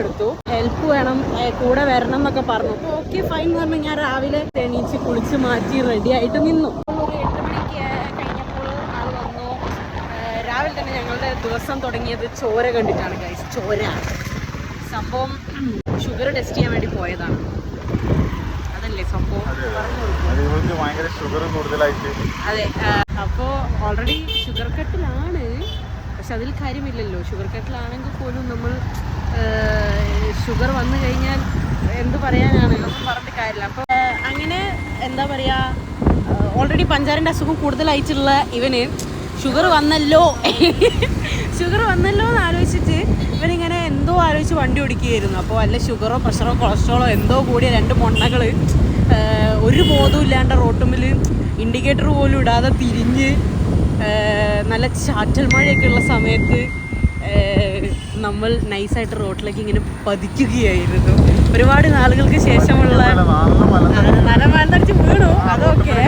എടുത്തു. ഹെൽപ്പ് വേണം, കൂടെ വരണം എന്നൊക്കെ പറഞ്ഞു. അപ്പോൾ ഓക്കെ ഫൈൻ എന്ന് പറഞ്ഞ് ഞാൻ രാവിലെ എണീച്ച് കുളിച്ച് മാറ്റി റെഡി ആയിട്ട് നിന്നു. ഒരു 8 മണിക്ക് കഴിഞ്ഞപ്പോൾ ആൾ വന്നു. രാവിലെ തന്നെ ഞങ്ങളുടെ ദിവസം തുടങ്ങിയത് ചോര കണ്ടിട്ടാണ് ഗൈസ്. ചോര സംഭവം ഷുഗർ ടെസ്റ്റ് ചെയ്യാൻ വേണ്ടി പോയതാണ്. അതല്ലേ സംഭവം? അതെ. അപ്പോൾ ഓൾറെഡി ഷുഗർ കട്ടിലാണ്. പക്ഷെ അതിൽ കാര്യമില്ലല്ലോ. ഷുഗർ കട്ടിലാണെങ്കിൽ പോലും നമ്മൾ ഷുഗർ വന്നു കഴിഞ്ഞാൽ എന്ത് പറയാനാണ്, ഒന്നും പറഞ്ഞിട്ട് കാര്യമില്ല. അപ്പോൾ അങ്ങനെ എന്താ പറയുക, ഓൾറെഡി പഞ്ചാരൻ്റെ അസുഖം കൂടുതലായിട്ടുള്ള ഇവന് ഷുഗർ വന്നല്ലോ എന്ന് ആലോചിച്ചിട്ട് ഇവനിങ്ങനെ എന്തോ ആലോചിച്ച് വണ്ടി ഓടിക്കുകയായിരുന്നു. അപ്പോൾ വല്ല ഷുഗറോ പ്രഷറോ കൊളസ്ട്രോളോ എന്തോ കൂടിയ 2 മൊണ്ണകൾ ഒരു ബോധവും ഇല്ലാണ്ട് റോട്ടുമ്പിൽ ഇൻഡിക്കേറ്റർ പോലും ഇടാതെ തിരിഞ്ഞ് നല്ല ചാറ്റൽ മഴയൊക്കെ ഉള്ള സമയത്ത് നമ്മൾ നൈസായിട്ട് റോട്ടിലേക്ക് ഇങ്ങനെ പതിക്കുകയായിരുന്നു. ഒരുപാട് നാളുകൾക്ക് ശേഷമുള്ള നല്ല മലന്നടിച്ച് വീണു. അതൊക്കെ